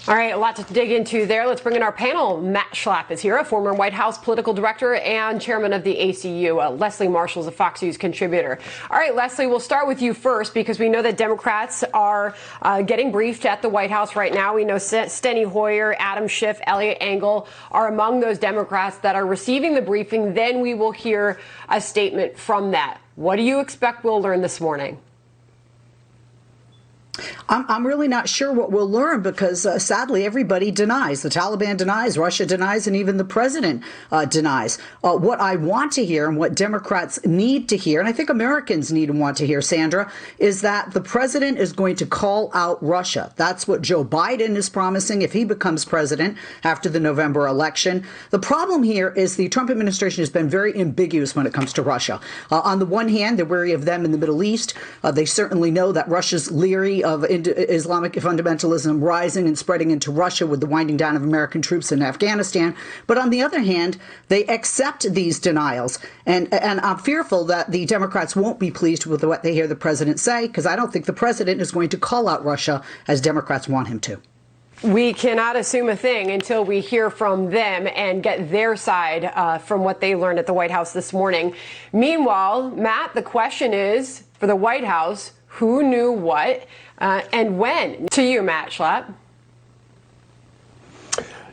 All right, a lot to dig into there. Let's bring in our panel. Matt Schlapp is here, a former White House political director and chairman of the ACU. Leslie Marshall is a Fox News contributor. All right, Leslie, we'll start with you first because we know that Democrats are getting briefed at the White House right now. We know Steny Hoyer, Adam Schiff, Eliot Engel are among those Democrats that are receiving the briefing. Then we will hear a statement from that. What do you expect we'll learn this morning? I'm really not sure what we'll learn because, sadly, everybody denies. The Taliban denies, Russia denies, and even the president denies. What I want to hear and what Democrats need to hear, and I think Americans need and want to hear, Sandra, is that the president is going to call out Russia. That's what Joe Biden is promising if he becomes president after the November election. The problem here is the Trump administration has been very ambiguous when it comes to Russia. On the one hand, they're wary of them in the Middle East. They certainly know that Russia's leery of Islamic fundamentalism rising and spreading into Russia with the winding down of American troops in Afghanistan. But on the other hand, they accept these denials. And I'm fearful that the Democrats won't be pleased with what they hear the president say, because I don't think the president is going to call out Russia as Democrats want him to. We cannot assume a thing until we hear from them and get their side from what they learned at the White House this morning. Meanwhile, Matt, the question is, for the White House, who knew what and when? To you, Matt Schlapp.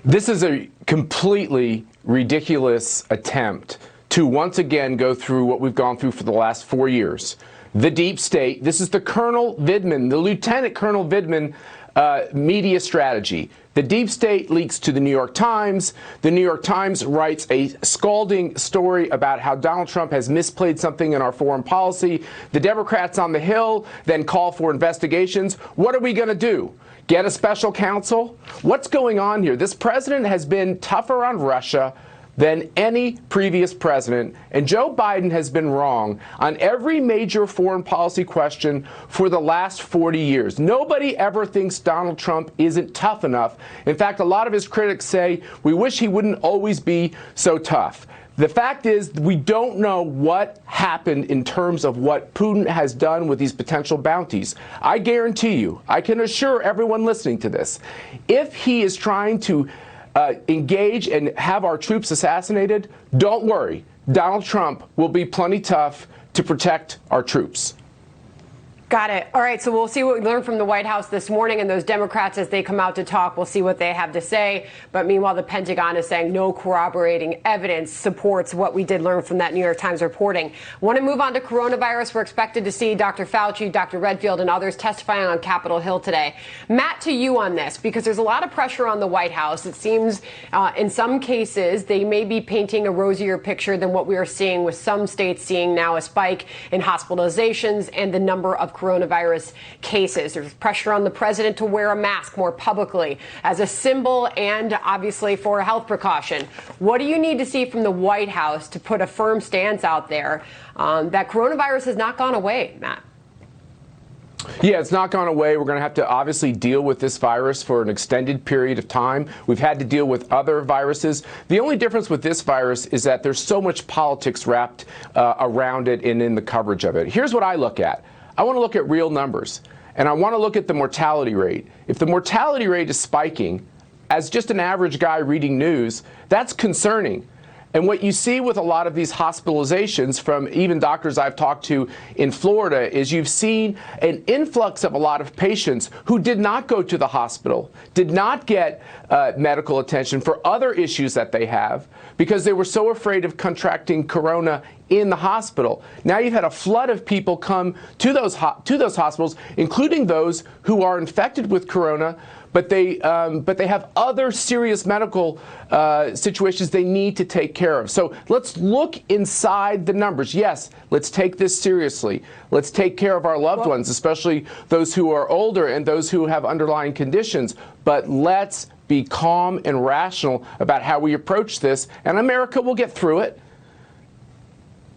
This is a completely ridiculous attempt to once again go through what we've gone through for the last 4 years. The deep state, this is the Colonel Vindman, the Lieutenant Colonel Vindman media strategy. The deep state leaks to the New York Times. The New York Times writes a scalding story about how Donald Trump has misplayed something in our foreign policy. The Democrats on the Hill then call for investigations. What are we going to do? Get a special counsel? What's going on here? This president has been tougher on Russia than any previous president, and Joe Biden has been wrong on every major foreign policy question for the last 40 years. Nobody ever thinks Donald Trump isn't tough enough. In fact, a lot of his critics say, we wish he wouldn't always be so tough. The fact is, we don't know what happened in terms of what Putin has done with these potential bounties. I guarantee you, I can assure everyone listening to this, if he is trying to engage and have our troops assassinated, don't worry. Donald Trump will be plenty tough to protect our troops. Got it. All right, so we'll see what we learned from the White House this morning, and those Democrats, as they come out to talk, we'll see what they have to say. But meanwhile, the Pentagon is saying no corroborating evidence supports what we did learn from that New York Times reporting. Want to move on to coronavirus. We're expected to see Dr. Fauci, Dr. Redfield, and others testifying on Capitol Hill today. Matt, to you on this, because there's a lot of pressure on the White House. It seems in some cases they may be painting a rosier picture than what we are seeing, with some states seeing now a spike in hospitalizations and the number of coronavirus cases. There's pressure on the president to wear a mask more publicly as a symbol and obviously for a health precaution. What do you need to see from the White House to put a firm stance out there that coronavirus has not gone away, Matt? Yeah, it's not gone away. We're going to have to obviously deal with this virus for an extended period of time. We've had to deal with other viruses. The only difference with this virus is that there's so much politics wrapped around it and in the coverage of it. Here's what I look at. I want to look at real numbers, and I want to look at the mortality rate. If the mortality rate is spiking, as just an average guy reading news, that's concerning. And what you see with a lot of these hospitalizations from even doctors I've talked to in Florida is you've seen an influx of a lot of patients who did not go to the hospital, did not get medical attention for other issues that they have because they were so afraid of contracting corona in the hospital. Now you've had a flood of people come to those hospitals, including those who are infected with corona, but they have other serious medical situations they need to take care of. So let's look inside the numbers. Yes, let's take this seriously. Let's take care of our loved ones, especially those who are older and those who have underlying conditions. But let's be calm and rational about how we approach this, and America will get through it.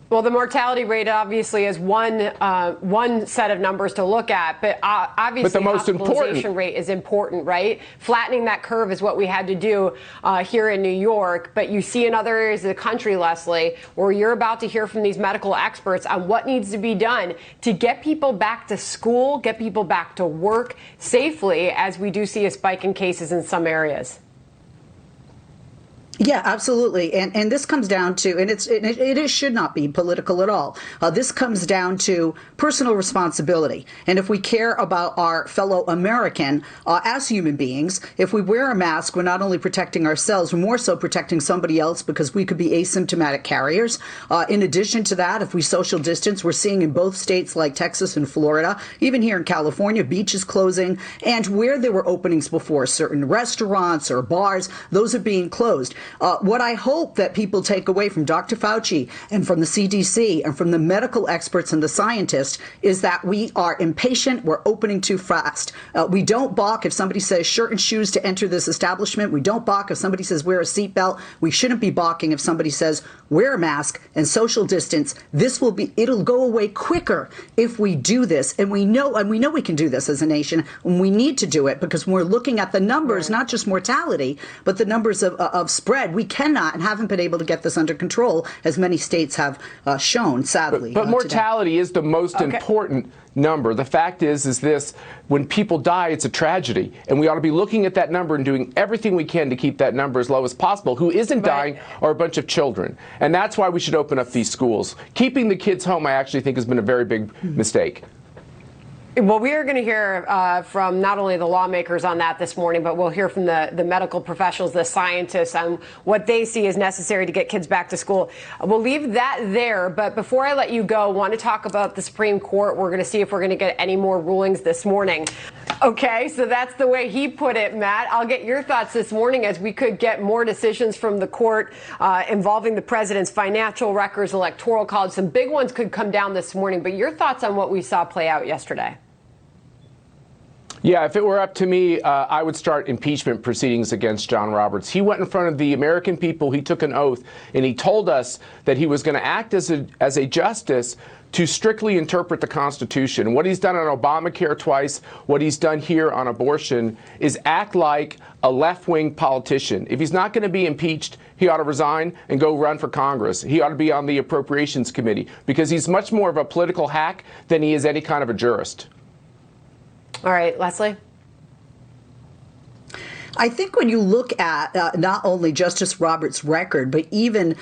Well, the mortality rate obviously is one set of numbers to look at, but obviously the most hospitalization rate is important, right? Flattening that curve is what we had to do here in New York, but you see in other areas of the country, Leslie, where you're about to hear from these medical experts on what needs to be done to get people back to school, get people back to work safely, as we do see a spike in cases in some areas. Yeah, absolutely. And this comes down to, and it should not be political at all. This comes down to personal responsibility. And if we care about our fellow American as human beings, if we wear a mask, we're not only protecting ourselves, we're more so protecting somebody else because we could be asymptomatic carriers. In addition to that, if we social distance, we're seeing in both states like Texas and Florida, even here in California, beaches closing, and where there were openings before, certain restaurants or bars, those are being closed. What I hope that people take away from Dr. Fauci and from the CDC and from the medical experts and the scientists is that we are impatient. We're opening too fast. We don't balk if somebody says shirt and shoes to enter this establishment. We don't balk if somebody says wear a seatbelt. We shouldn't be balking if somebody says wear a mask and social distance. It'll go away quicker if we do this. And we know we can do this as a nation, and we need to do it because when we're looking at the numbers, not just mortality, but the numbers of spread. We cannot and haven't been able to get this under control, as many states have shown, sadly. But mortality is the most important number. The fact is this: when people die, it's a tragedy, and we ought to be looking at that number and doing everything we can to keep that number as low as possible. Who isn't dying are a bunch of children, and that's why we should open up these schools. Keeping the kids home, I actually think, has been a very big mistake. Well, we are going to hear from not only the lawmakers on that this morning, but we'll hear from the medical professionals, the scientists, on what they see as necessary to get kids back to school. We'll leave that there. But before I let you go, I want to talk about the Supreme Court. We're going to see if we're going to get any more rulings this morning. Okay, so that's the way he put it, Matt. I'll get your thoughts this morning, as we could get more decisions from the court involving the president's financial records, electoral college. Some big ones could come down this morning. But your thoughts on what we saw play out yesterday? Yeah, if it were up to me, I would start impeachment proceedings against John Roberts. He went in front of the American people, he took an oath, and he told us that he was going to act as a justice to strictly interpret the Constitution. What he's done on Obamacare twice, what he's done here on abortion, is act like a left-wing politician. If he's not going to be impeached, he ought to resign and go run for Congress. He ought to be on the Appropriations Committee, because he's much more of a political hack than he is any kind of a jurist. All right, Leslie? I think when you look at not only Justice Roberts' record, but even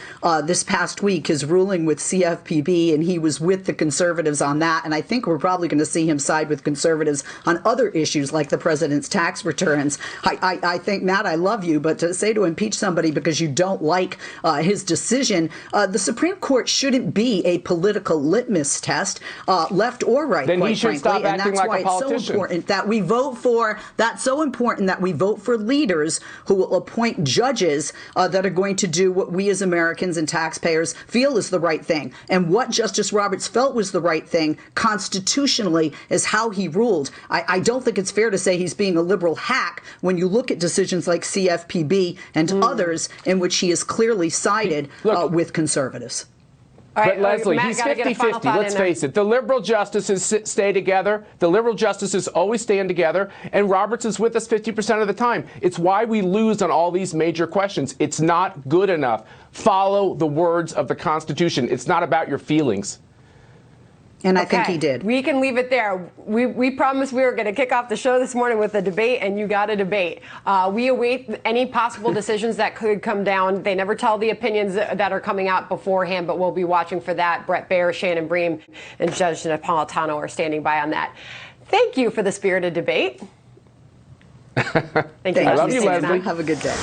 this past week, his ruling with CFPB, and he was with the conservatives on that. And I think we're probably going to see him side with conservatives on other issues like the president's tax returns. I think, Matt, I love you, but to say to impeach somebody because you don't like his decision, the Supreme Court shouldn't be a political litmus test, left or right, then quite he should frankly. stop And acting that's like why a it's so politician. important that we vote for, leaders who will appoint judges that are going to do what we as Americans and taxpayers feel is the right thing. And what Justice Roberts felt was the right thing constitutionally is how he ruled. I don't think it's fair to say he's being a liberal hack when you look at decisions like CFPB and others in which he has clearly sided with conservatives. But Leslie, he's 50-50. Let's face it. The liberal justices stay together. The liberal justices always stand together. And Roberts is with us 50% of the time. It's why we lose on all these major questions. It's not good enough. Follow the words of the Constitution. It's not about your feelings. And I think he did. We can leave it there. We promised we were going to kick off the show this morning with a debate, and you got a debate. We await any possible decisions that could come down. They never tell the opinions that are coming out beforehand, but we'll be watching for that. Brett Baer, Shannon Bream, and Judge Napolitano are standing by on that. Thank you for the spirited debate. Thank you. I love you, Leslie. Have a good day.